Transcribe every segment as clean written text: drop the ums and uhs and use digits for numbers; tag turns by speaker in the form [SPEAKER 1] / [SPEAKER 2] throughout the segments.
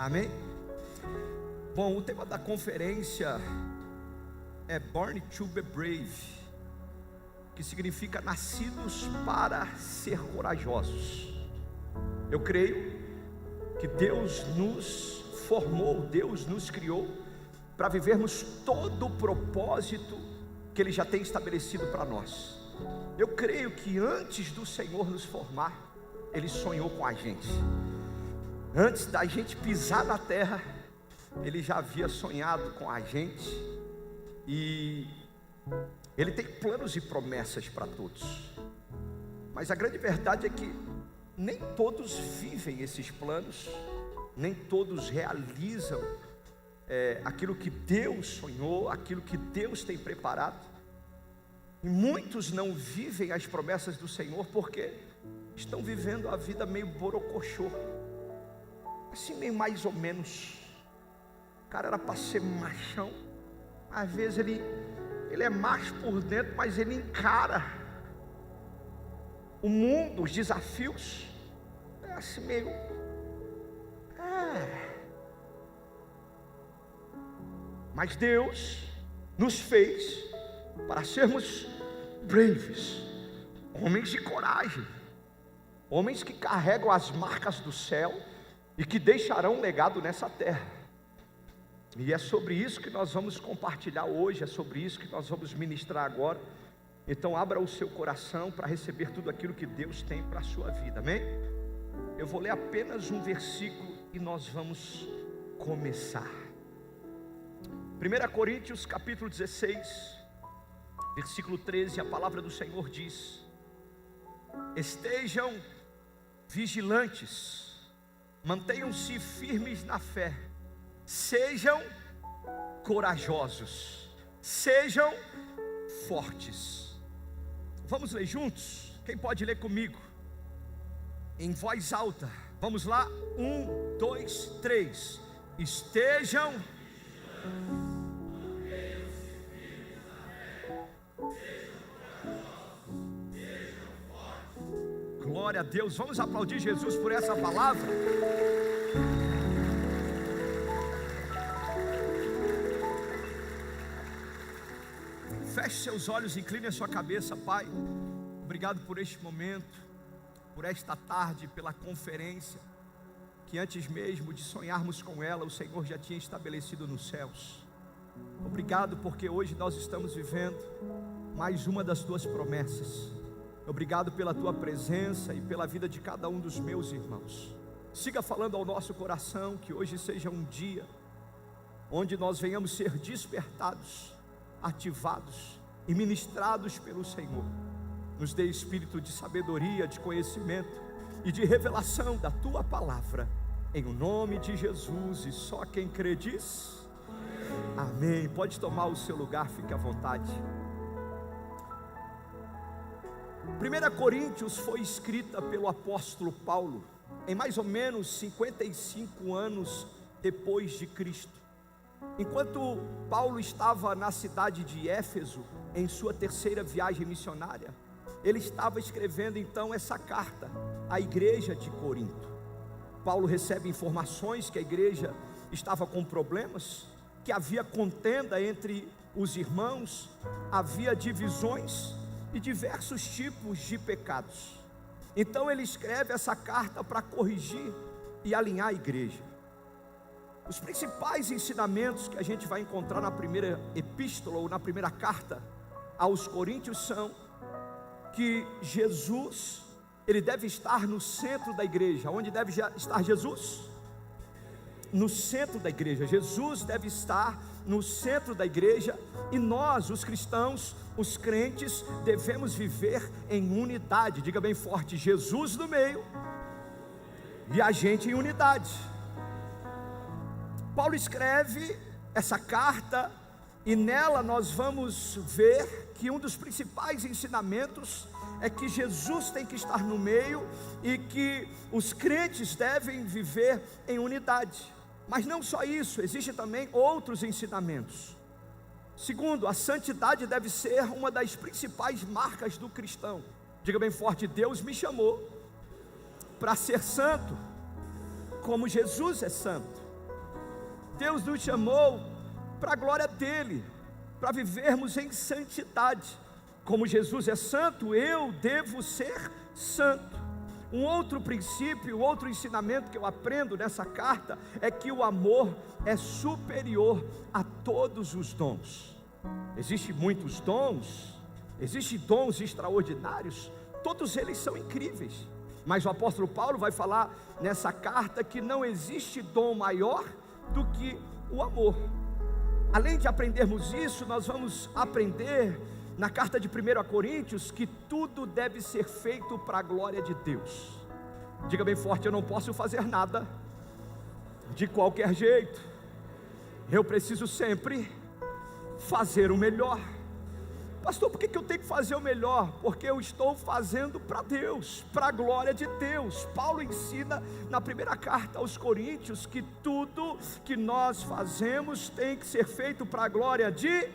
[SPEAKER 1] Amém? Bom, o tema da conferência é Born to be Brave, que significa nascidos para ser corajosos. Eu creio que Deus nos formou, Deus nos criou para vivermos todo o propósito que Ele já tem estabelecido para nós. Eu creio que antes do Senhor nos formar, Ele sonhou com a gente. Antes da gente pisar na terra, Ele já havia sonhado com a gente. E Ele tem planos e promessas para todos. Mas a grande verdade é que nem todos vivem esses planos, nem todos realizam aquilo que Deus sonhou, aquilo que Deus tem preparado. E muitos não vivem as promessas do Senhor porque estão vivendo a vida meio borocochô, assim meio mais ou menos. O cara era para ser machão, às vezes ele é macho por dentro, mas ele encara o mundo, os desafios, assim meio Mas Deus nos fez para sermos braves, homens de coragem, homens que carregam as marcas do céu e que deixarão um legado nessa terra. E é sobre isso que nós vamos compartilhar hoje, é sobre isso que nós vamos ministrar agora. Então abra o seu coração para receber tudo aquilo que Deus tem para a sua vida, amém? Eu vou ler apenas um versículo e nós vamos começar. 1 Coríntios capítulo 16, versículo 13, a palavra do Senhor diz: estejam vigilantes, mantenham-se firmes na fé, sejam corajosos, sejam fortes. Vamos ler juntos? Quem pode ler comigo? Em voz alta, vamos lá, 1, 2, 3, estejam glória a Deus, vamos aplaudir Jesus por essa palavra. Feche seus olhos, incline a sua cabeça, Pai. Obrigado por este momento, por esta tarde, pela conferência, que antes mesmo de sonharmos com ela, o Senhor já tinha estabelecido nos céus. Obrigado porque hoje nós estamos vivendo mais uma das Tuas promessas. Obrigado pela Tua presença e pela vida de cada um dos meus irmãos. Siga falando ao nosso coração, que hoje seja um dia onde nós venhamos ser despertados, ativados e ministrados pelo Senhor. Nos dê espírito de sabedoria, de conhecimento e de revelação da Tua palavra, em o nome de Jesus. E só quem crê diz amém. Pode tomar o seu lugar, fique à vontade. 1 Coríntios foi escrita pelo apóstolo Paulo em mais ou menos 55 anos depois de Cristo. Enquanto Paulo estava na cidade de Éfeso, em sua terceira viagem missionária, ele estava escrevendo então essa carta à igreja de Corinto. Paulo recebe informações que a igreja estava com problemas, que havia contenda entre os irmãos, havia divisões e diversos tipos de pecados. Então ele escreve essa carta para corrigir e alinhar a igreja. Os principais ensinamentos que a gente vai encontrar na primeira epístola ou na primeira carta aos Coríntios são que Jesus, Ele deve estar no centro da igreja. Onde deve estar Jesus? No centro da igreja. Jesus deve estar no centro da igreja. E nós, os cristãos, os crentes, devemos viver em unidade. Diga bem forte: Jesus no meio e a gente em unidade. Paulo escreve essa carta e nela nós vamos ver que um dos principais ensinamentos é que Jesus tem que estar no meio e que os crentes devem viver em unidade. Mas não só isso, existem também outros ensinamentos. Segundo, a santidade deve ser uma das principais marcas do cristão. Diga bem forte: Deus me chamou para ser santo, como Jesus é santo. Deus nos chamou para a glória dele, para vivermos em santidade. Como Jesus é santo, eu devo ser santo. Um outro princípio, outro ensinamento que eu aprendo nessa carta é que o amor é superior a todos os dons. Existem muitos dons, existem dons extraordinários, todos eles são incríveis, mas o apóstolo Paulo vai falar nessa carta que não existe dom maior do que o amor. Além de aprendermos isso, nós vamos aprender na carta de 1 Coríntios que tudo deve ser feito para a glória de Deus. Diga bem forte: eu não posso fazer nada de qualquer jeito, eu preciso sempre fazer o melhor. Pastor, por que eu tenho que fazer o melhor? Porque eu estou fazendo para Deus, para a glória de Deus. Paulo ensina na primeira carta aos Coríntios que tudo que nós fazemos tem que ser feito para a glória de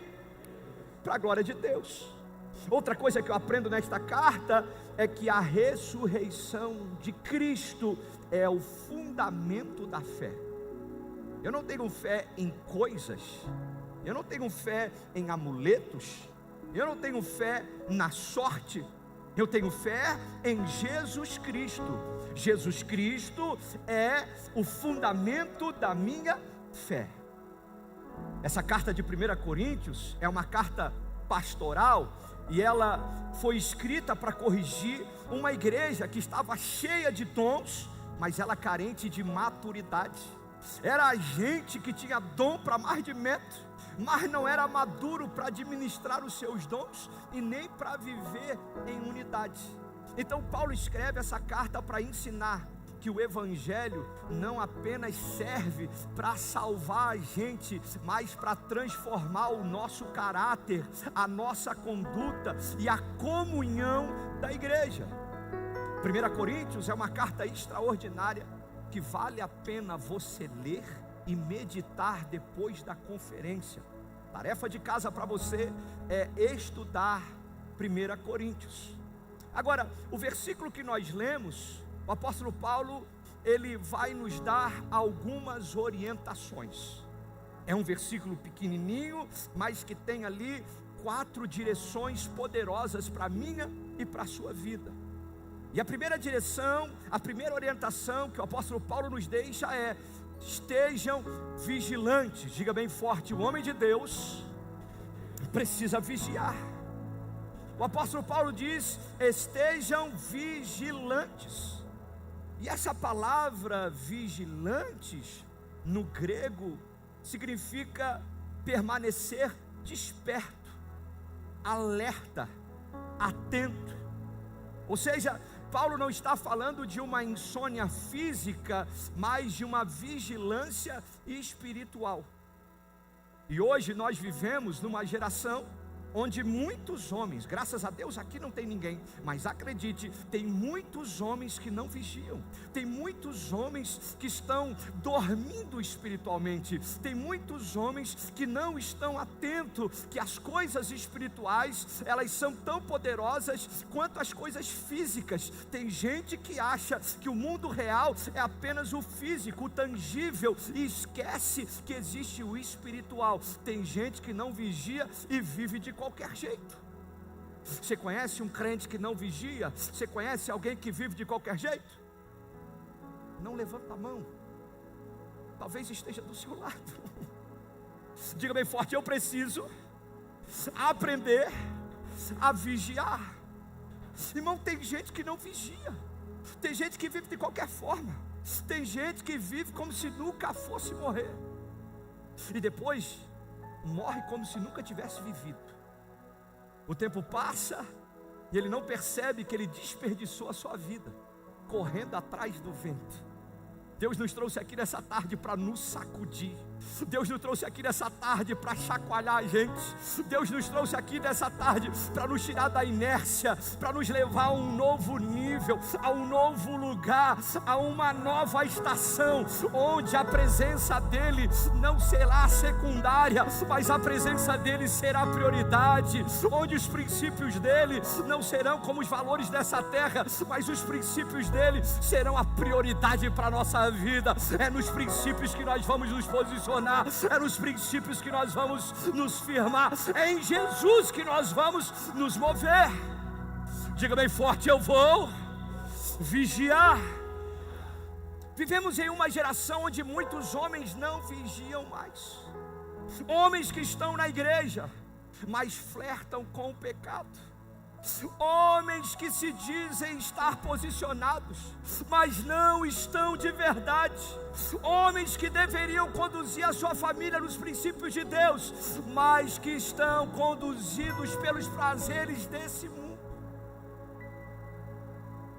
[SPEAKER 1] Deus. Outra coisa que eu aprendo nesta carta é que a ressurreição de Cristo é o fundamento da fé. Eu não tenho fé em coisas, eu não tenho fé em amuletos, eu não tenho fé na sorte, eu tenho fé em Jesus Cristo. Jesus Cristo é o fundamento da minha fé. Essa carta de 1 Coríntios é uma carta pastoral e ela foi escrita para corrigir uma igreja que estava cheia de dons, mas ela carente de maturidade. Era gente que tinha dom para mais de metro, mas não era maduro para administrar os seus dons e nem para viver em unidade. Então Paulo escreve essa carta para ensinar que o Evangelho não apenas serve para salvar a gente, mas para transformar o nosso caráter, a nossa conduta e a comunhão da igreja. 1 Coríntios é uma carta extraordinária que vale a pena você ler e meditar depois da conferência. Tarefa de casa para você é estudar 1 Coríntios. Agora, o versículo que nós lemos, o apóstolo Paulo, ele vai nos dar algumas orientações. É um versículo pequenininho, mas que tem ali 4 direções poderosas para a minha e para a sua vida. E a primeira direção, a primeira orientação que o apóstolo Paulo nos deixa é: estejam vigilantes. Diga bem forte: o homem de Deus precisa vigiar. O apóstolo Paulo diz: estejam vigilantes. E essa palavra vigilantes, no grego, significa permanecer desperto, alerta, atento. Ou seja, Paulo não está falando de uma insônia física, mas de uma vigilância espiritual. E hoje nós vivemos numa geração onde muitos homens, graças a Deus aqui não tem ninguém, mas acredite, tem muitos homens que não vigiam, tem muitos homens que estão dormindo espiritualmente, tem muitos homens que não estão atentos que as coisas espirituais, elas são tão poderosas quanto as coisas físicas. Tem gente que acha que o mundo real é apenas o físico, o tangível, e esquece que existe o espiritual. Tem gente que não vigia e vive de qualquer jeito. Você conhece um crente que não vigia? Você conhece alguém que vive de qualquer jeito? Não levanta a mão. Talvez esteja do seu lado. Diga bem forte: eu preciso aprender a vigiar. Irmão, tem gente que não vigia, tem gente que vive de qualquer forma, tem gente que vive como se nunca fosse morrer, e depois morre como se nunca tivesse vivido. O tempo passa e ele não percebe que ele desperdiçou a sua vida correndo atrás do vento. Deus nos trouxe aqui nessa tarde para nos sacudir. Deus nos trouxe aqui nessa tarde para chacoalhar a gente. Deus nos trouxe aqui nessa tarde para nos tirar da inércia, para nos levar a um novo nível, a um novo lugar, a uma nova estação, onde a presença dEle não será secundária, mas a presença dEle será prioridade, onde os princípios dEle não serão como os valores dessa terra, mas os princípios dEle serão a prioridade para a nossa vida. É nos princípios que nós vamos nos posicionar. posicionar, é nos princípios que nós vamos nos firmar, é em Jesus que nós vamos nos mover. Diga bem forte: eu vou vigiar. Vivemos em uma geração onde muitos homens não vigiam mais. Homens que estão na igreja, mas flertam com o pecado. Homens que se dizem estar posicionados, mas não estão de verdade. Homens que deveriam conduzir a sua família nos princípios de Deus, mas que estão conduzidos pelos prazeres desse mundo.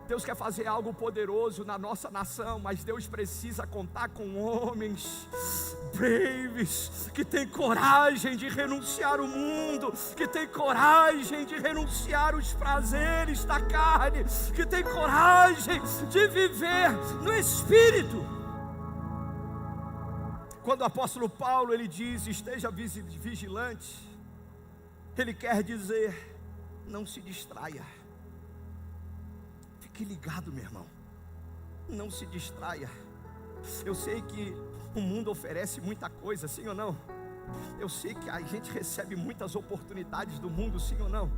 [SPEAKER 1] Deus quer fazer algo poderoso na nossa nação, mas Deus precisa contar com homens braves, que tem coragem de renunciar o mundo, que tem coragem de renunciar os prazeres da carne, que tem coragem de viver no Espírito. Quando o apóstolo Paulo ele diz: esteja vigilante, ele quer dizer: não se distraia. Fique ligado, meu irmão, não se distraia. Eu sei que o mundo oferece muita coisa, sim ou não? Eu sei que a gente recebe muitas oportunidades do mundo, sim ou não?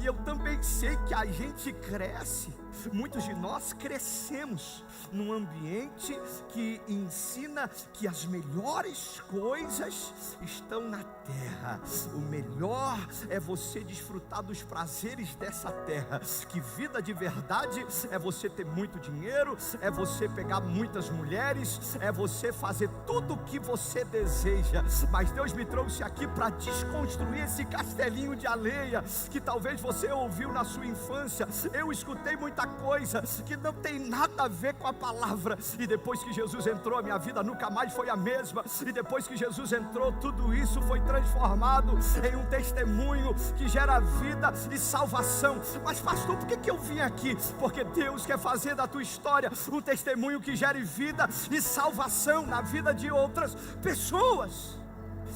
[SPEAKER 1] E eu também sei que a gente cresce, muitos de nós crescemos num ambiente que ensina que as melhores coisas estão na terra. O melhor é você desfrutar dos prazeres dessa terra. Que vida de verdade é você ter muito dinheiro, é você pegar muitas mulheres, é você fazer tudo o que você deseja. Mas Deus me trouxe aqui para desconstruir esse castelinho de areia que talvez você ouviu na sua infância. Eu escutei muita coisa que não tem nada a ver com a palavra, e depois que Jesus entrou, a minha vida nunca mais foi a mesma. E depois que Jesus entrou, tudo isso foi transformado em um testemunho que gera vida e salvação. Mas pastor, por que eu vim aqui? Porque Deus quer fazer da tua história um testemunho que gere vida e salvação na vida de outras pessoas.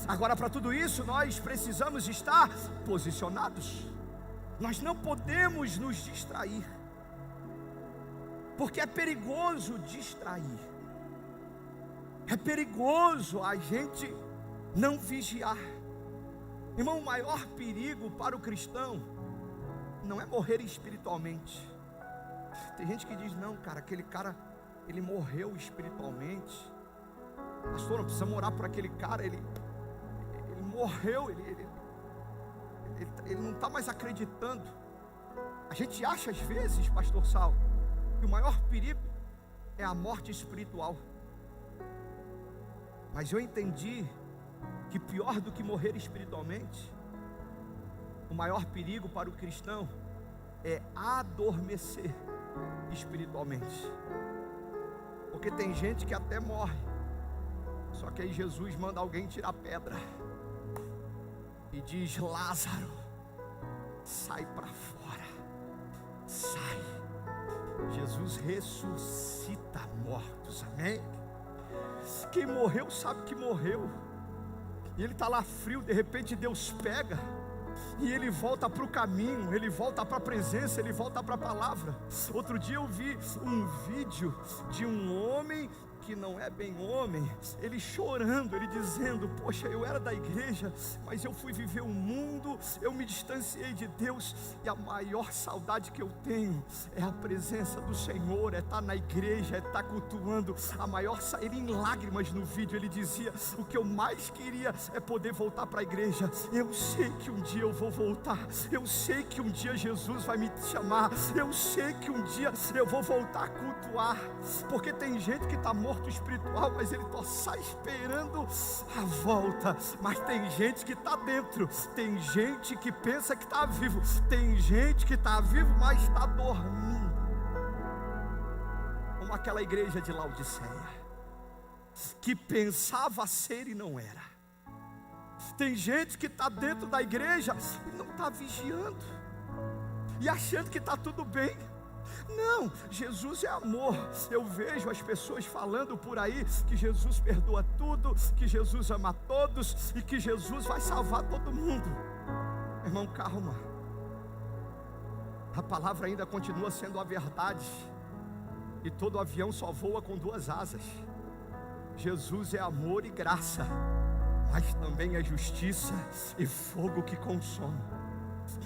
[SPEAKER 1] Agora, para tudo isso, nós precisamos estar posicionados. Nós não podemos nos distrair, porque é perigoso distrair. É perigoso a gente não vigiar. Irmão, o maior perigo para o cristão não é morrer espiritualmente. Tem gente que diz: não, cara, aquele cara, ele morreu espiritualmente. Pastor, não precisa orar por aquele cara, ele morreu, ele não está mais acreditando. A gente acha às vezes, pastor Saulo, que o maior perigo é a morte espiritual. Mas eu entendi que pior do que morrer espiritualmente, o maior perigo para o cristão é adormecer espiritualmente. Porque tem gente que até morre, só que aí Jesus manda alguém tirar pedra e diz: Lázaro, sai para fora, sai. Jesus ressuscita mortos, amém? Quem morreu sabe que morreu, e ele está lá frio. De repente Deus pega e ele volta para o caminho, ele volta para a presença, ele volta para a palavra. Outro dia eu vi um vídeo de um homem que não é bem homem, ele chorando, ele dizendo: poxa, eu era da igreja, mas eu fui viver o mundo, eu me distanciei de Deus, e a maior saudade que eu tenho é a presença do Senhor, é estar na igreja, é estar cultuando. Ele em lágrimas no vídeo, ele dizia: o que eu mais queria é poder voltar para a igreja. Eu sei que um dia eu vou voltar, eu sei que um dia Jesus vai me chamar, eu sei que um dia eu vou voltar a cultuar. Porque tem gente que está morto espiritual, mas ele está esperando a volta. Mas tem gente que está dentro, tem gente que pensa que está vivo, tem gente que está vivo, mas está dormindo, como aquela igreja de Laodiceia, que pensava ser e não era. Tem gente que está dentro da igreja e não está vigiando, e achando que está tudo bem. Não, Jesus é amor. Eu vejo as pessoas falando por aí que Jesus perdoa tudo, que Jesus ama todos e que Jesus vai salvar todo mundo. Irmão, calma. A palavra ainda continua sendo a verdade, e todo avião só voa com duas asas. Jesus é amor e graça, mas também é justiça e fogo que consome.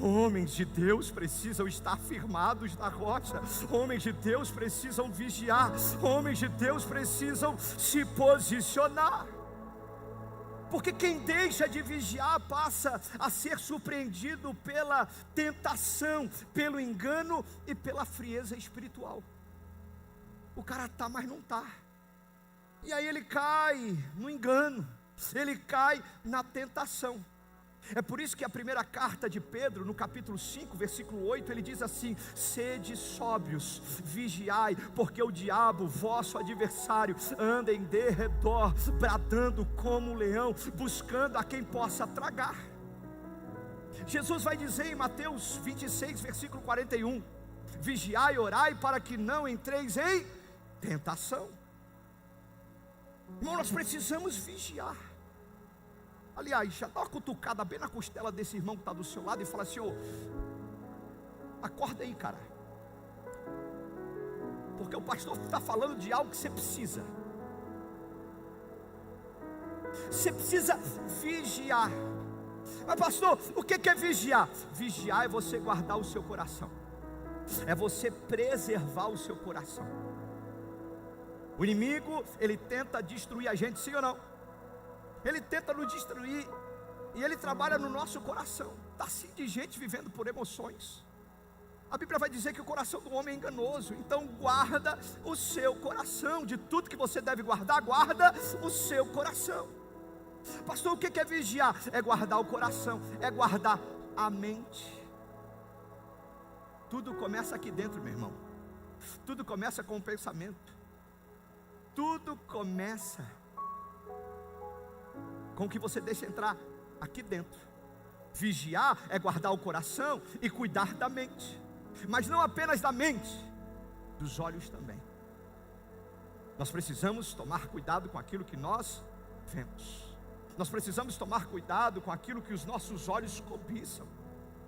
[SPEAKER 1] Homens de Deus precisam estar firmados na rocha. Homens de Deus precisam vigiar. Homens de Deus precisam se posicionar. Porque quem deixa de vigiar passa a ser surpreendido pela tentação, pelo engano e pela frieza espiritual. O cara está, mas não está. E aí ele cai no engano, ele cai na tentação. É por isso que a primeira carta de Pedro, no capítulo 5, versículo 8, ele diz assim: sede sóbrios, vigiai, porque o diabo, vosso adversário, anda em derredor, bradando como um leão, buscando a quem possa tragar. Jesus vai dizer em Mateus 26, versículo 41, vigiai e orai para que não entreis em tentação. Irmão, nós precisamos vigiar. Aliás, já dá uma cutucada bem na costela desse irmão que está do seu lado e fala assim: ô, acorda aí, cara, porque o pastor está falando de algo que você precisa. Você precisa vigiar. Mas pastor, o que é vigiar? Vigiar é você guardar o seu coração, é você preservar o seu coração. O inimigo, ele tenta destruir a gente, sim ou não? Ele tenta nos destruir, e ele trabalha no nosso coração. Está assim de gente vivendo por emoções. A Bíblia vai dizer que o coração do homem é enganoso. Então guarda o seu coração. De tudo que você deve guardar, guarda o seu coração. Pastor, o que é vigiar? É guardar o coração, é guardar a mente. Tudo começa aqui dentro, meu irmão. Tudo começa com o pensamento. Tudo começa com o que você deixa entrar aqui dentro. Vigiar é guardar o coração e cuidar da mente. Mas não apenas da mente, dos olhos também. Nós precisamos tomar cuidado com aquilo que nós vemos. Nós precisamos tomar cuidado com aquilo que os nossos olhos cobiçam.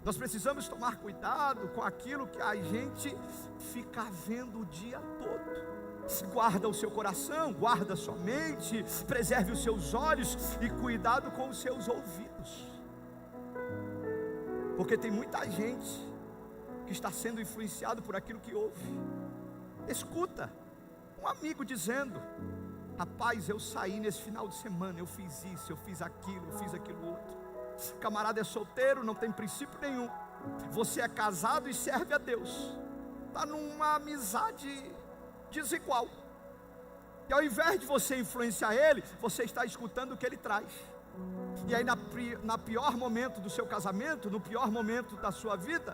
[SPEAKER 1] Nós precisamos tomar cuidado com aquilo que a gente fica vendo o dia todo. Guarda o seu coração, guarda a sua mente, preserve os seus olhos e cuidado com os seus ouvidos. Porque tem muita gente que está sendo influenciado por aquilo que ouve. Escuta um amigo dizendo: rapaz, eu saí nesse final de semana, eu fiz isso, eu fiz aquilo outro. O camarada é solteiro, não tem princípio nenhum. Você é casado e serve a Deus. Está numa amizade desigual. E ao invés de você influenciar ele, você está escutando o que ele traz. E aí na pior momento do seu casamento, no pior momento da sua vida,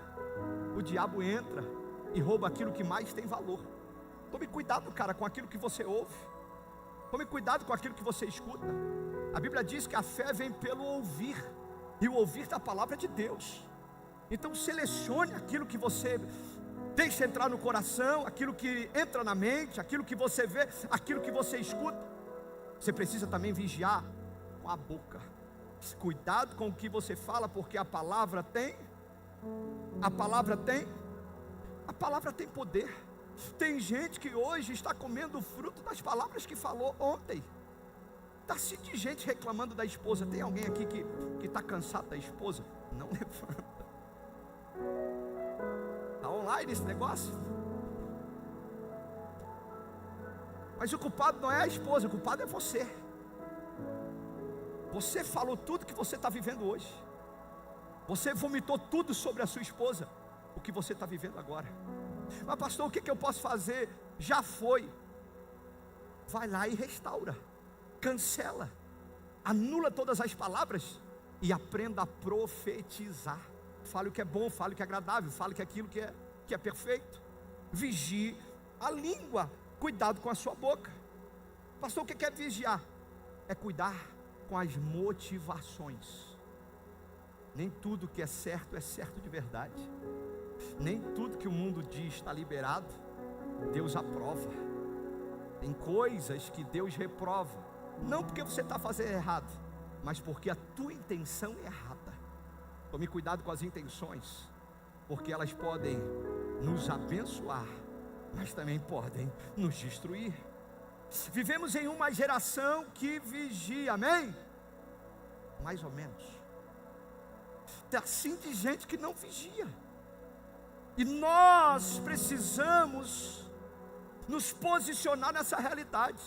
[SPEAKER 1] o diabo entra e rouba aquilo que mais tem valor. Tome cuidado, cara, com aquilo que você ouve. Tome cuidado com aquilo que você escuta. A Bíblia diz que a fé vem pelo ouvir, e o ouvir da palavra de Deus. Então selecione aquilo que você deixa entrar no coração, aquilo que entra na mente, aquilo que você vê, aquilo que você escuta. Você precisa também vigiar com a boca. Cuidado com o que você fala, porque a palavra tem poder. Tem gente que hoje está comendo o fruto das palavras que falou ontem. Está assim de gente reclamando da esposa. Tem alguém aqui que está cansado da esposa? Não levanta. Está online esse negócio? Mas o culpado não é a esposa, o culpado é você. Você falou tudo que você está vivendo hoje. Você vomitou tudo sobre a sua esposa, o que você está vivendo agora. Mas pastor, o que eu posso fazer? Já foi. Vai lá e restaura, cancela, anula todas as palavras e aprenda a profetizar. Fale o que é bom, fale o que é agradável, fale que aquilo que é perfeito. Vigie a língua, cuidado com a sua boca. Pastor, o que é vigiar? É cuidar com as motivações. Nem tudo que é certo de verdade. Nem tudo que o mundo diz está liberado, Deus aprova. Tem coisas que Deus reprova, não porque você está fazendo errado, mas porque a tua intenção é errada. Tome cuidado com as intenções, porque elas podem nos abençoar, mas também podem nos destruir. Vivemos em uma geração que vigia, amém? Mais ou menos. Tem assim de gente que não vigia. E nós precisamos nos posicionar nessa realidade.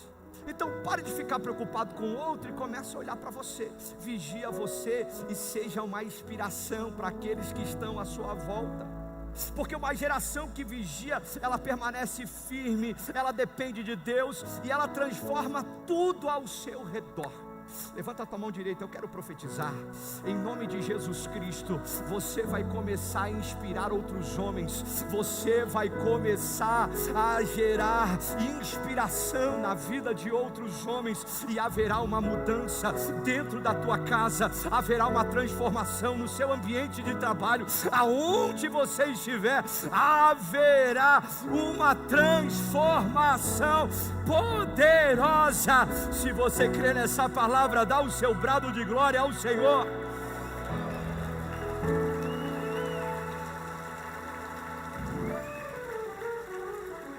[SPEAKER 1] Então pare de ficar preocupado com o outro e comece a olhar para você. Vigia você e seja uma inspiração para aqueles que estão à sua volta. Porque uma geração que vigia, ela permanece firme, ela depende de Deus e ela transforma tudo ao seu redor. Levanta a tua mão direita, eu quero profetizar. Em nome de Jesus Cristo, você vai começar a inspirar outros homens. Você vai começar a gerar inspiração na vida de outros homens. E haverá uma mudança dentro da tua casa. Haverá uma transformação no seu ambiente de trabalho. Aonde você estiver, haverá uma transformação poderosa. Se você crê nessa palavra, dá o seu brado de glória ao Senhor.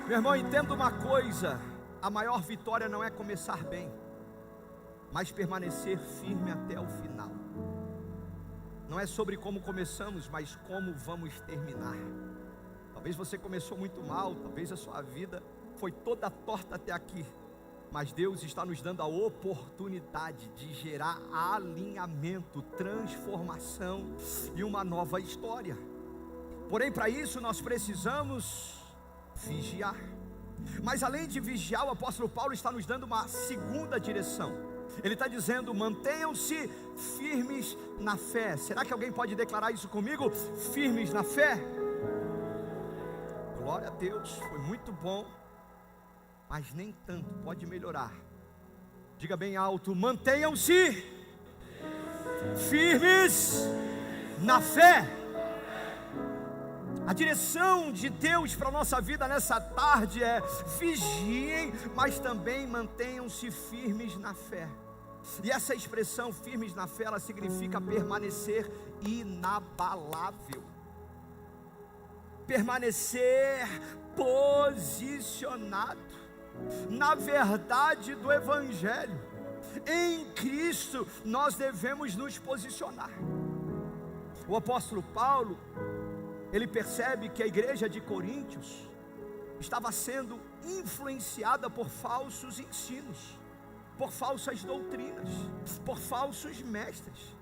[SPEAKER 1] Meu irmão, entenda uma coisa: a maior vitória não é começar bem, mas permanecer firme até o final. Não é sobre como começamos, mas como vamos terminar. Talvez você começou muito mal, talvez a sua vida foi toda torta até aqui, mas Deus está nos dando a oportunidade de gerar alinhamento, transformação e uma nova história. Porém, para isso nós precisamos vigiar. Mas além de vigiar, o apóstolo Paulo está nos dando uma segunda direção. Ele está dizendo: mantenham-se firmes na fé. Será que alguém pode declarar isso comigo? Firmes na fé. Glória a Deus, foi muito bom, mas nem tanto, pode melhorar. Diga bem alto: mantenham-se firmes na fé. A direção de Deus para a nossa vida nessa tarde é: vigiem, mas também mantenham-se firmes na fé. E essa expressão firmes na fé, ela significa permanecer inabalável, permanecer posicionado na verdade do Evangelho. Em Cristo nós devemos nos posicionar. O apóstolo Paulo, ele percebe que a igreja de Coríntios estava sendo influenciada por falsos ensinos, por falsas doutrinas, por falsos mestres.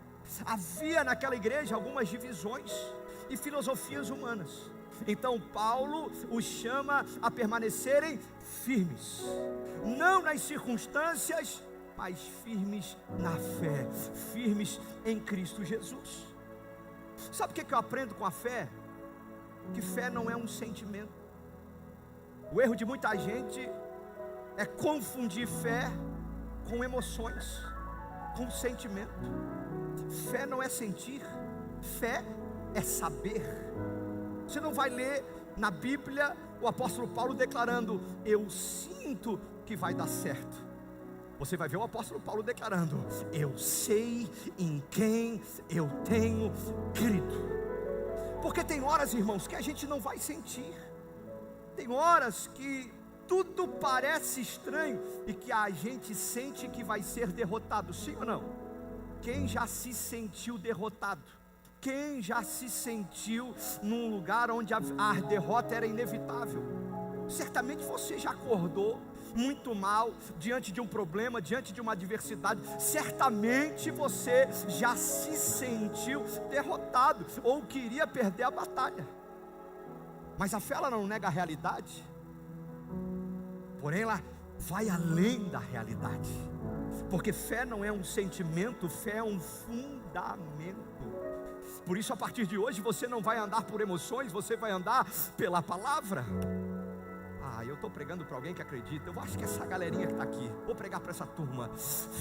[SPEAKER 1] Havia naquela igreja algumas divisões e filosofias humanas. Então Paulo os chama a permanecerem firmes, não nas circunstâncias, mas firmes na fé, firmes em Cristo Jesus. Sabe o que eu aprendo com a fé? Que fé não é um sentimento. O erro de muita gente é confundir fé com emoções, com sentimento. Fé não é sentir, fé é saber. Você não vai ler na Bíblia o apóstolo Paulo declarando: eu sinto que vai dar certo. Você vai ver o apóstolo Paulo declarando: eu sei em quem eu tenho crido. Porque tem horas, irmãos, que a gente não vai sentir. Tem horas que tudo parece estranho e que a gente sente que vai ser derrotado. Sim ou não? Quem já se sentiu derrotado? Quem já se sentiu num lugar onde a derrota era inevitável? Certamente você já acordou muito mal diante de um problema, diante de uma adversidade. Certamente você já se sentiu derrotado ou queria perder a batalha. Mas a fé, ela não nega a realidade, porém ela vai além da realidade. Porque fé não é um sentimento, fé é um fundamento. Por isso, a partir de hoje, você não vai andar por emoções, você vai andar pela palavra. Eu estou pregando para alguém que acredita. Eu acho que essa galerinha que está aqui, vou pregar para essa turma.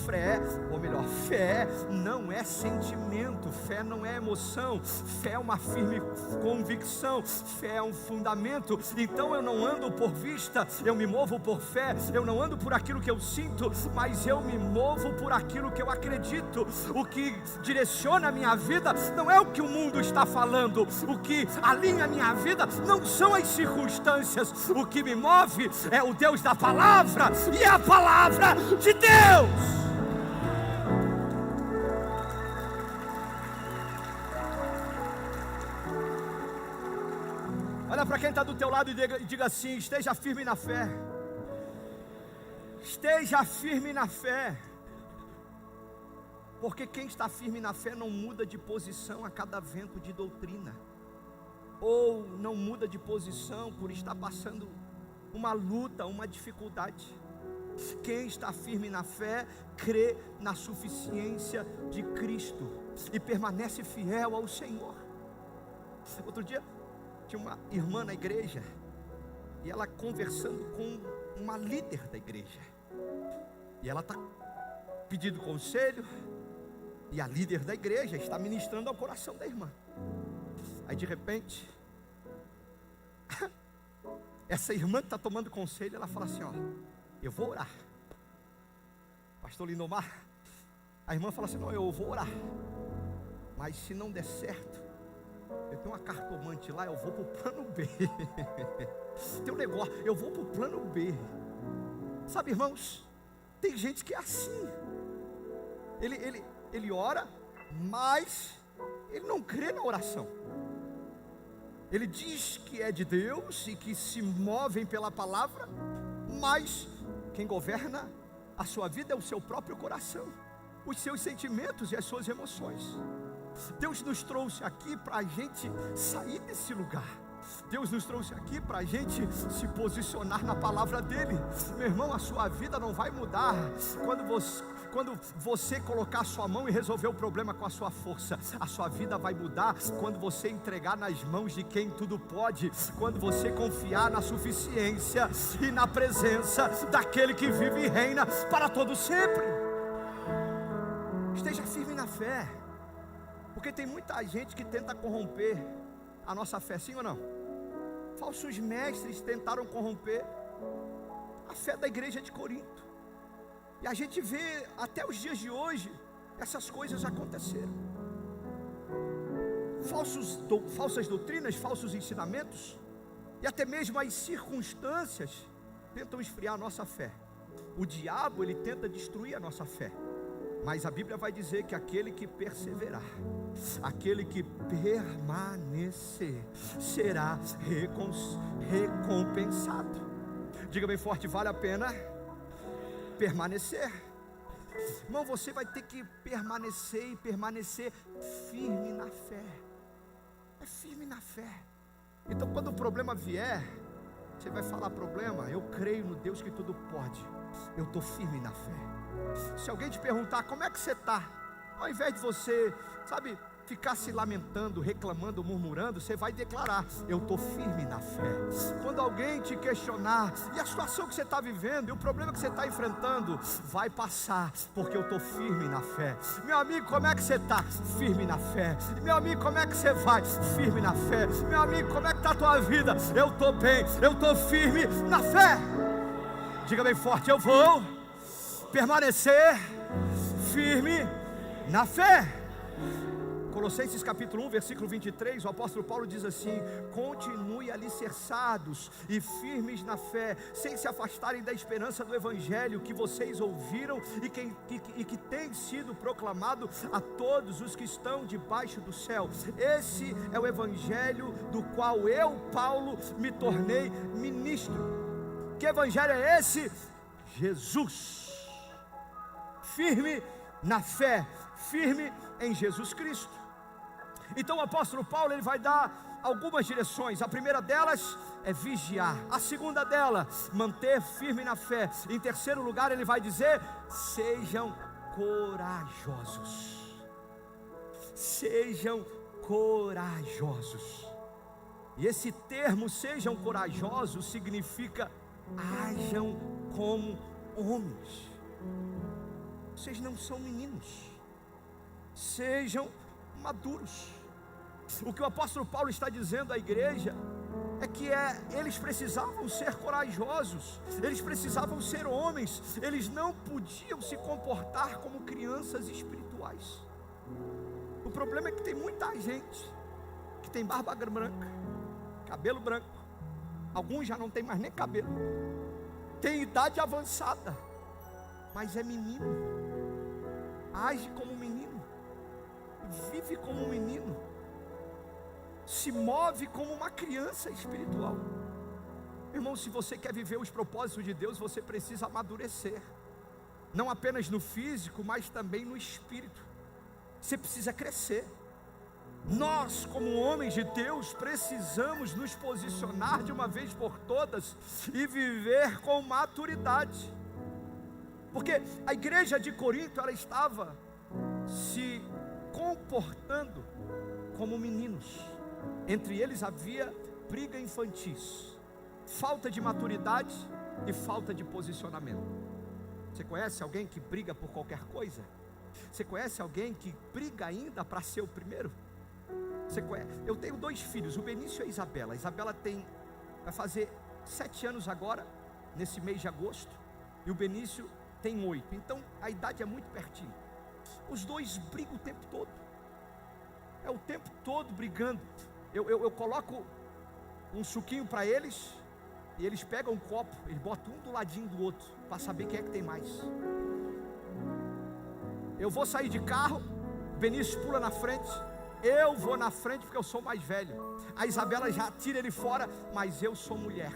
[SPEAKER 1] Fé, ou melhor, fé não é sentimento, fé não é emoção, fé é uma firme convicção, fé é um fundamento. Então eu não ando por vista, eu me movo por fé. Eu não ando por aquilo que eu sinto, mas eu me movo por aquilo que eu acredito. O que direciona a minha vida não é o que o mundo está falando. O que alinha a minha vida não são as circunstâncias. O que me move move é o Deus da palavra, e é a palavra de Deus. Olha para quem está do teu lado e diga assim: esteja firme na fé. Esteja firme na fé. Porque quem está firme na fé não muda de posição a cada vento de doutrina, ou não muda de posição por estar passando uma luta, uma dificuldade. Quem está firme na fé, crê na suficiência de Cristo e permanece fiel ao Senhor. Outro dia, tinha uma irmã na igreja, e ela conversando com uma líder da igreja, e ela está pedindo conselho, e a líder da igreja está ministrando ao coração da irmã. Aí de repente, essa irmã que está tomando conselho, ela fala assim: ó, eu vou orar. Pastor Lindomar, a irmã fala assim: não, eu vou orar, mas se não der certo, eu tenho uma cartomante lá, eu vou para o plano B. Tem um negócio, eu vou para o plano B. Sabe, irmãos, tem gente que é assim. Ele ora, mas ele não crê na oração. Ele diz que é de Deus e que se movem pela palavra, mas quem governa a sua vida é o seu próprio coração, os seus sentimentos e as suas emoções. Deus nos trouxe aqui para a gente sair desse lugar. Deus nos trouxe aqui para a gente se posicionar na palavra dEle. Meu irmão, a sua vida não vai mudar quando você colocar a sua mão e resolver o problema com a sua força. A sua vida vai mudar quando você entregar nas mãos de quem tudo pode, quando você confiar na suficiência e na presença daquele que vive e reina para todo sempre. Esteja firme na fé, porque tem muita gente que tenta corromper a nossa fé, sim ou não? Falsos mestres tentaram corromper a fé da igreja de Corinto, e a gente vê até os dias de hoje essas coisas aconteceram. Falsas doutrinas, falsos ensinamentos, e até mesmo as circunstâncias tentam esfriar a nossa fé. O diabo, ele tenta destruir a nossa fé, mas a Bíblia vai dizer que aquele que perseverar, aquele que permanecer, será recompensado. Diga bem forte: vale a pena permanecer. Irmão, você vai ter que permanecer, e permanecer firme na fé. É firme na fé. Então quando o problema vier, você vai falar: problema, eu creio no Deus que tudo pode, eu estou firme na fé. Se alguém te perguntar como é que você está, ao invés de você, ficar se lamentando, reclamando, murmurando, você vai declarar: eu estou firme na fé. Quando alguém te questionar, e a situação que você está vivendo, e o problema que você está enfrentando, vai passar, porque eu estou firme na fé. Meu amigo, como é que você está? Firme na fé. Meu amigo, como é que você vai? Firme na fé. Meu amigo, como é que está a tua vida? Eu estou bem, eu estou firme na fé. Diga bem forte: eu vou permanecer firme na fé. Colossenses capítulo 1, versículo 23, o apóstolo Paulo diz assim: continue alicerçados e firmes na fé, sem se afastarem da esperança do evangelho que vocês ouviram e que tem sido proclamado a todos os que estão debaixo do céu. Esse é o evangelho do qual eu, Paulo, me tornei ministro. Que evangelho é esse? Jesus. Firme na fé, firme em Jesus Cristo. Então o apóstolo Paulo, ele vai dar algumas direções. A primeira delas é vigiar. A segunda dela, manter firme na fé. Em terceiro lugar, ele vai dizer: sejam corajosos. Sejam corajosos. E esse termo, sejam corajosos, significa hajam como homens. Vocês não são meninos, sejam maduros. O que o apóstolo Paulo está dizendo à igreja é que eles precisavam ser corajosos, eles precisavam ser homens, eles não podiam se comportar como crianças espirituais. O problema é que tem muita gente que tem barba branca, cabelo branco, Alguns já não tem mais nem cabelo, tem idade avançada, mas é menino, age como menino, vive como um menino, se move como uma criança espiritual. Irmão, se você quer viver os propósitos de Deus, você precisa amadurecer, não apenas no físico, mas também no espírito. Você precisa crescer. Nós, como homens de Deus, precisamos nos posicionar de uma vez por todas e viver com maturidade, porque a igreja de Corinto, ela estava se comportando como meninos. Entre eles havia briga infantis, falta de maturidade e falta de posicionamento. Você conhece alguém que briga por qualquer coisa? Você conhece alguém que briga ainda para ser o primeiro? Você conhece? Eu tenho 2 filhos, o Benício e a Isabela. A Isabela vai fazer 7 anos agora, nesse mês de agosto, e o Benício tem 8, então a idade é muito pertinho. Os 2 brigam o tempo todo, é o tempo todo brigando. Eu coloco um suquinho para eles, e eles pegam um copo, eles botam um do ladinho do outro, para saber quem é que tem mais. Eu vou sair de carro, o Benício pula na frente, eu vou na frente porque eu sou mais velho. A Isabela já tira ele fora, mas eu sou mulher.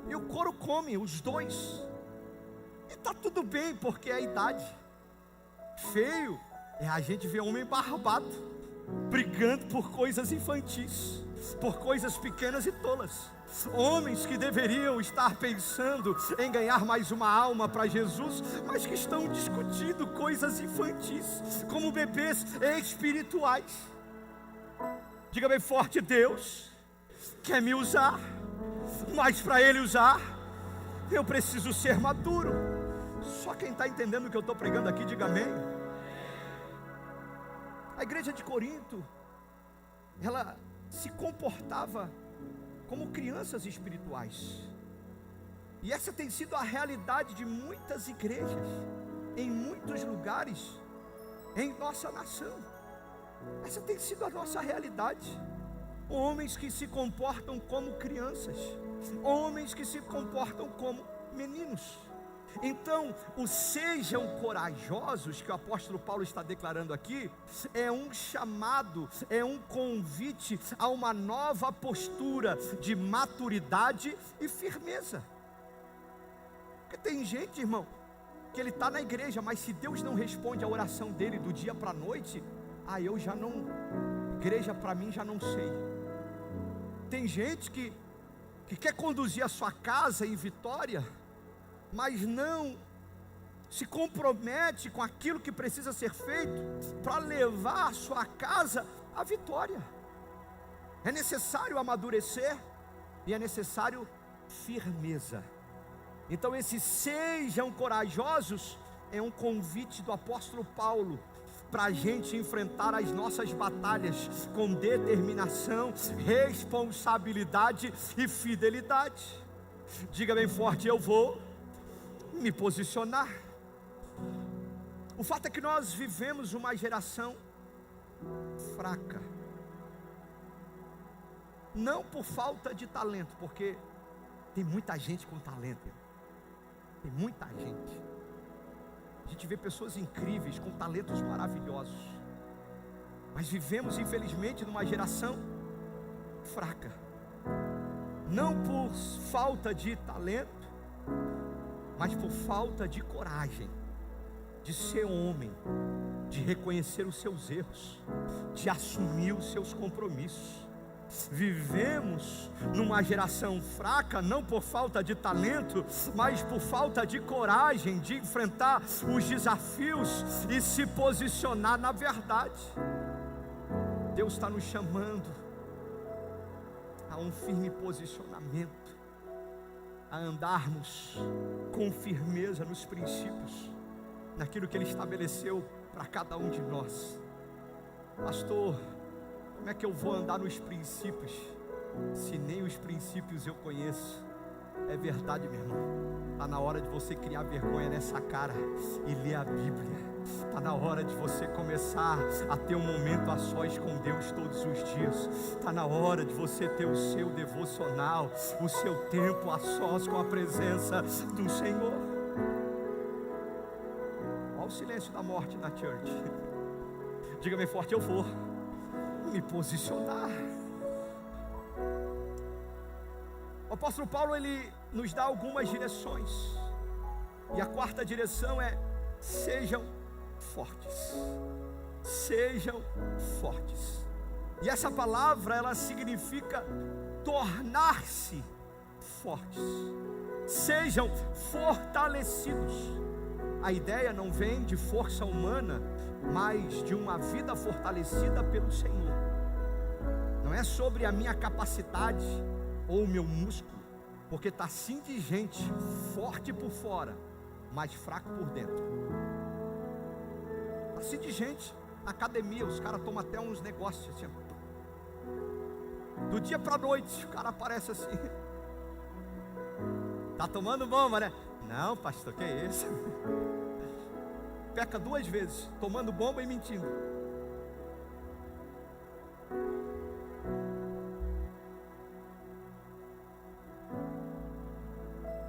[SPEAKER 1] E o couro come, os 2. E está tudo bem, porque é a idade. Feio é a gente ver homem barbado brigando por coisas infantis, por coisas pequenas e tolas. Homens que deveriam estar pensando em ganhar mais uma alma para Jesus, mas que estão discutindo coisas infantis, como bebês espirituais. Diga bem forte: Deus quer me usar, mas para Ele usar, eu preciso ser maduro. Só quem está entendendo o que eu estou pregando aqui, diga amém. A igreja de Corinto, ela se comportava como crianças espirituais, e essa tem sido a realidade de muitas igrejas, em muitos lugares, em nossa nação. Essa tem sido a nossa realidade. Homens que se comportam como crianças, homens que se comportam como meninos. Então, o sejam corajosos, que o apóstolo Paulo está declarando aqui, é um chamado, é um convite a uma nova postura de maturidade e firmeza. Porque tem gente, irmão, que ele está na igreja, mas se Deus não responde a oração dele do dia para a noite, eu já não, igreja para mim já não sei. Tem gente que quer conduzir a sua casa em vitória, mas não se compromete com aquilo que precisa ser feito para levar a sua casa à vitória. É necessário amadurecer e é necessário firmeza. Então esse sejam corajosos é um convite do apóstolo Paulo para a gente enfrentar as nossas batalhas com determinação, responsabilidade e fidelidade. Diga bem forte: eu vou me posicionar. O fato é que nós vivemos uma geração fraca, não por falta de talento, porque tem muita gente com talento, tem muita gente. A gente vê pessoas incríveis, com talentos maravilhosos, mas vivemos infelizmente numa geração fraca, não por falta de talento, mas por falta de coragem, de ser homem, de reconhecer os seus erros, de assumir os seus compromissos. Vivemos numa geração fraca, não por falta de talento, mas por falta de coragem de enfrentar os desafios e se posicionar na verdade. Deus está nos chamando a um firme posicionamento, a andarmos com firmeza nos princípios, naquilo que Ele estabeleceu para cada um de nós. Pastor, como é que eu vou andar nos princípios, se nem os princípios eu conheço? É verdade, meu irmão. Está na hora de você criar vergonha nessa cara e ler a Bíblia. Está na hora de você começar a ter um momento a sós com Deus todos os dias. Está na hora de você ter o seu devocional, o seu tempo a sós com a presença do Senhor. Olha o silêncio da morte na church. Diga bem forte: eu vou me posicionar. O apóstolo Paulo, ele nos dá algumas direções. E a quarta direção é: sejam fortes. Sejam fortes. E essa palavra, ela significa tornar-se fortes. Sejam fortalecidos. A ideia não vem de força humana, mas de uma vida fortalecida pelo Senhor. Não é sobre a minha capacidade ou o meu músculo, porque está assim de gente forte por fora, mas fraco por dentro. Está assim de gente na academia, os caras tomam até uns negócios assim, do dia para a noite, o cara aparece assim, está tomando bomba, né? Não, pastor, que é isso? Peca 2 vezes, tomando bomba e mentindo.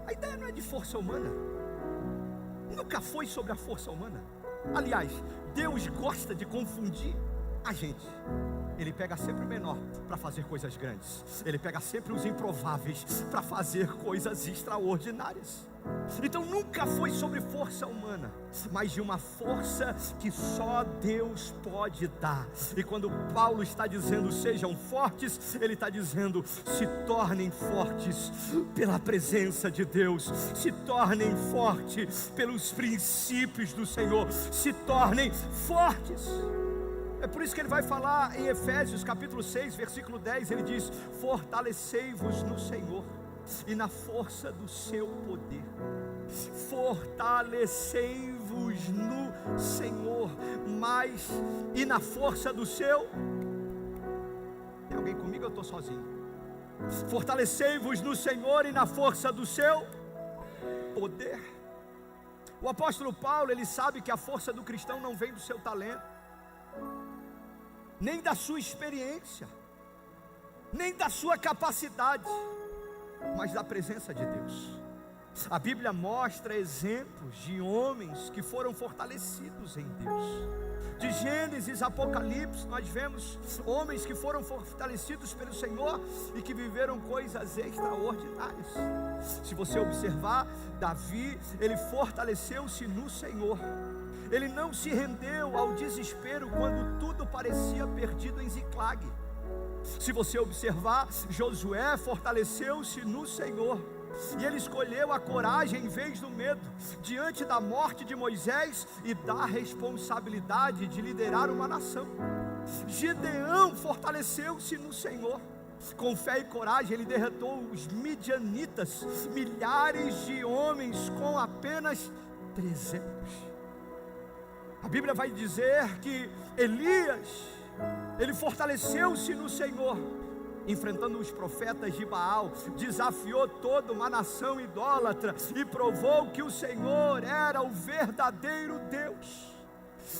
[SPEAKER 1] A ideia não é de força humana. Nunca foi sobre a força humana. Aliás, Deus gosta de confundir a gente. Ele pega sempre o menor para fazer coisas grandes. Ele pega sempre os improváveis para fazer coisas extraordinárias. Então nunca foi sobre força humana, mas de uma força que só Deus pode dar. E quando Paulo está dizendo sejam fortes, ele está dizendo se tornem fortes pela presença de Deus, se tornem fortes pelos princípios do Senhor, se tornem fortes. É por isso que ele vai falar em Efésios capítulo 6, versículo 10, ele diz: fortalecei-vos no Senhor e na força do seu poder. Fortalecei-vos no Senhor, mas e na força do seu. Tem alguém comigo? Eu estou sozinho. Fortalecei-vos no Senhor e na força do seu poder. O apóstolo Paulo, ele sabe que a força do cristão não vem do seu talento, nem da sua experiência, nem da sua capacidade, mas da presença de Deus. A Bíblia mostra exemplos de homens que foram fortalecidos em Deus. De Gênesis a Apocalipse, nós vemos homens que foram fortalecidos pelo Senhor e que viveram coisas extraordinárias. Se você observar, Davi, ele fortaleceu-se no Senhor. Ele não se rendeu ao desespero quando tudo parecia perdido em Ziclag. Se você observar, Josué fortaleceu-se no Senhor, e ele escolheu a coragem em vez do medo, diante da morte de Moisés e da responsabilidade de liderar uma nação. Gideão fortaleceu-se no Senhor. Com fé e coragem ele derrotou os midianitas, milhares de homens com apenas 300. A Bíblia vai dizer que Elias, ele fortaleceu-se no Senhor, enfrentando os profetas de Baal, desafiou toda uma nação idólatra e provou que o Senhor era o verdadeiro Deus.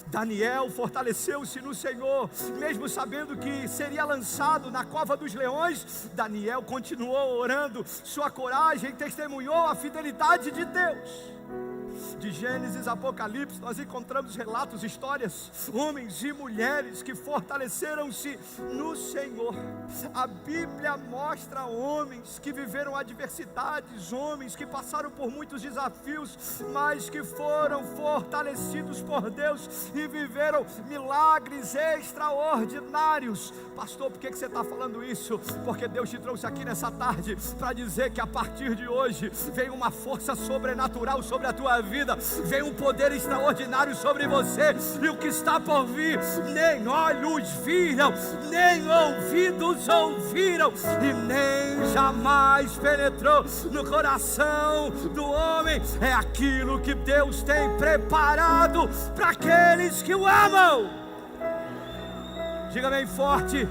[SPEAKER 1] Daniel fortaleceu-se no Senhor, mesmo sabendo que seria lançado na cova dos leões. Daniel continuou orando, sua coragem testemunhou a fidelidade de Deus. De Gênesis a Apocalipse, nós encontramos relatos, histórias, homens e mulheres que fortaleceram-se no Senhor. A Bíblia mostra homens que viveram adversidades, homens que passaram por muitos desafios, mas que foram fortalecidos por Deus e viveram milagres extraordinários. Pastor, por que você está falando isso? Porque Deus te trouxe aqui nessa tarde para dizer que a partir de hoje vem uma força sobrenatural sobre a tua vida, vem um poder extraordinário sobre você, e o que está por vir, nem olhos viram, nem ouvidos ouviram, e nem jamais penetrou no coração do homem, é aquilo que Deus tem preparado para aqueles que o amam. Diga bem forte: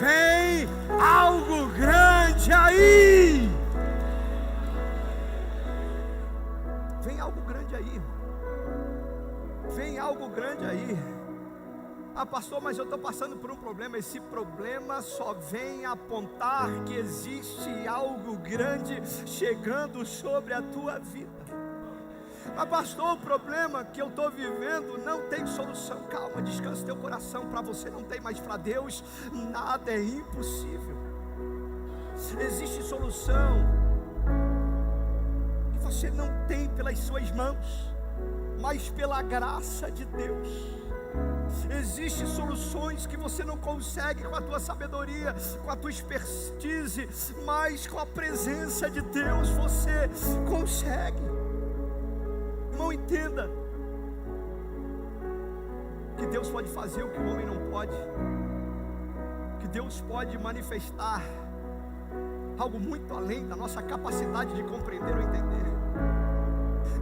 [SPEAKER 1] vem algo grande aí. vem algo grande aí. Ah, pastor, mas eu estou passando por um problema. Esse problema só vem apontar que existe algo grande chegando sobre a tua vida. Mas pastor, o problema que eu estou vivendo não tem solução. Calma, descanse teu coração. Para você não tem, mas para Deus nada é impossível. Existe solução que você não tem pelas suas mãos, mas pela graça de Deus. Existem soluções que você não consegue com a tua sabedoria, com a tua expertise, mas com a presença de Deus você consegue. Irmão, entenda que Deus pode fazer o que o homem não pode, que Deus pode manifestar algo muito além da nossa capacidade de compreender ou entender.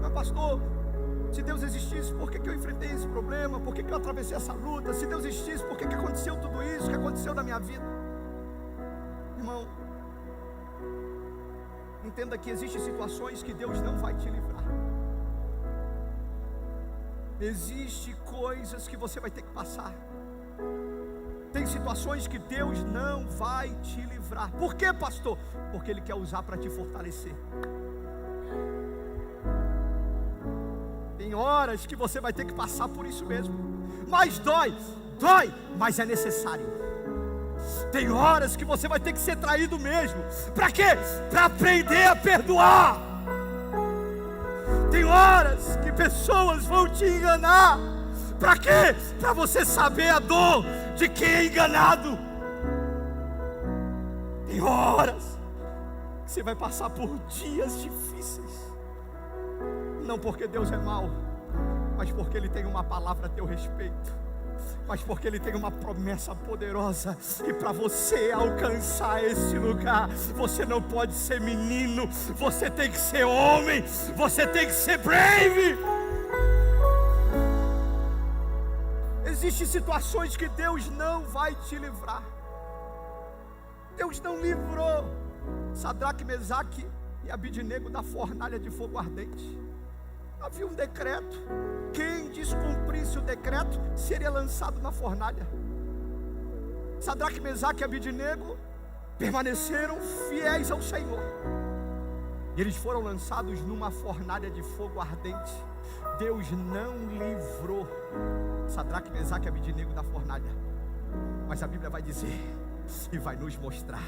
[SPEAKER 1] Mas pastor, se Deus existisse, por que eu enfrentei esse problema? Por que eu atravessei essa luta? Se Deus existisse, por que aconteceu tudo isso que aconteceu na minha vida? Irmão, entenda que existem situações que Deus não vai te livrar. Existem coisas que você vai ter que passar. Tem situações que Deus não vai te livrar. Por quê, pastor? Porque Ele quer usar para te fortalecer. Tem horas que você vai ter que passar por isso mesmo. Mas dói, mas é necessário. Tem horas que você vai ter que ser traído mesmo. Para quê? Para aprender a perdoar. Tem horas que pessoas vão te enganar. Para quê? Para você saber a dor de quem é enganado. Tem horas que você vai passar por dias difíceis. Não porque Deus é mau, mas porque Ele tem uma palavra a teu respeito, mas porque Ele tem uma promessa poderosa. E para você alcançar esse lugar, você não pode ser menino, você tem que ser homem, você tem que ser brave. Existem situações que Deus não vai te livrar. Deus não livrou Sadraque, Mesaque e Abidnego da fornalha de fogo ardente. Havia um decreto. Quem descumprisse o decreto seria lançado na fornalha. Sadraque, Mesaque e Abidnego permaneceram fiéis ao Senhor. E eles foram lançados numa fornalha de fogo ardente. Deus não livrou Sadraque, Mesaque e Abidnego da fornalha. Mas a Bíblia vai dizer e vai nos mostrar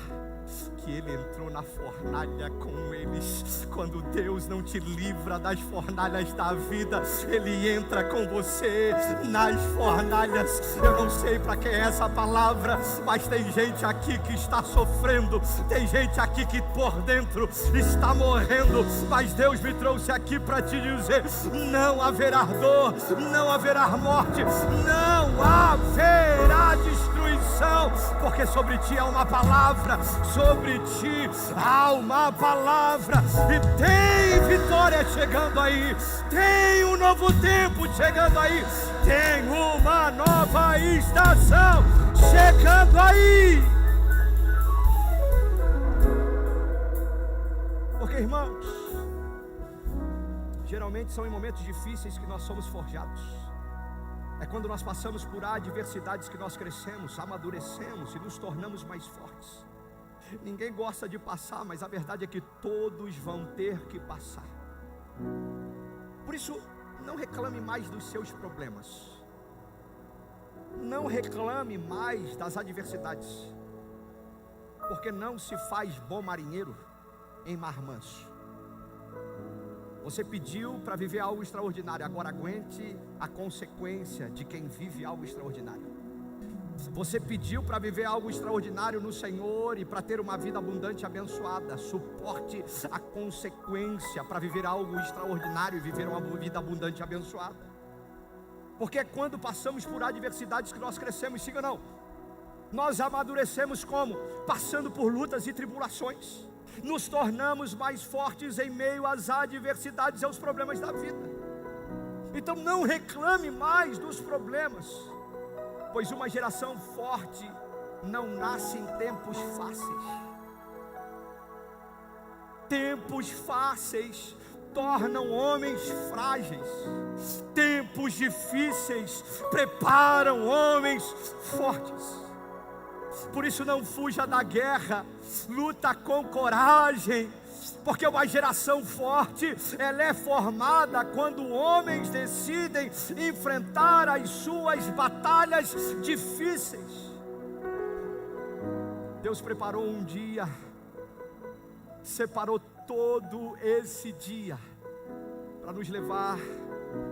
[SPEAKER 1] que Ele entrou na fornalha com eles. Quando Deus não te livra das fornalhas da vida, Ele entra com você nas fornalhas. Eu não sei para quem é essa palavra, mas tem gente aqui que está sofrendo, tem gente aqui que por dentro está morrendo, mas Deus me trouxe aqui para te dizer: não haverá dor, não haverá morte, não haverá destruição, porque sobre ti há uma palavra, sobre ti há uma palavra, e tem vitória chegando aí, tem um novo tempo chegando aí, tem uma nova estação chegando aí. Porque, irmãos, geralmente são em momentos difíceis que nós somos forjados. É quando nós passamos por adversidades que nós crescemos, amadurecemos e nos tornamos mais fortes. Ninguém gosta de passar, mas a verdade é que todos vão ter que passar. Por isso, não reclame mais dos seus problemas. Não reclame mais das adversidades. Porque não se faz bom marinheiro em mar manso. Você pediu para viver algo extraordinário, agora aguente a consequência de quem vive algo extraordinário. Você pediu para viver algo extraordinário no Senhor e para ter uma vida abundante e abençoada. Suporte a consequência para viver algo extraordinário e viver uma vida abundante e abençoada. Porque é quando passamos por adversidades que nós crescemos, siga ou não? Nós amadurecemos como? Passando por lutas e tribulações. Nos tornamos mais fortes em meio às adversidades e aos problemas da vida. Então não reclame mais dos problemas, pois uma geração forte não nasce em tempos fáceis. Tempos fáceis tornam homens frágeis. Tempos tempos difíceis preparam homens fortes. Por isso não fuja da guerra, luta com coragem, porque uma geração forte, ela é formada quando homens decidem enfrentar as suas batalhas difíceis. Deus preparou um dia, separou todo esse dia para nos levar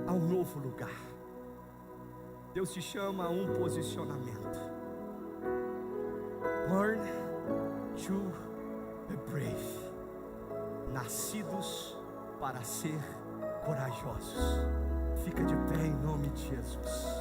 [SPEAKER 1] a um novo lugar. Deus te chama a um posicionamento. Born to be brave. Nascidos para ser corajosos. Fica de pé em nome de Jesus.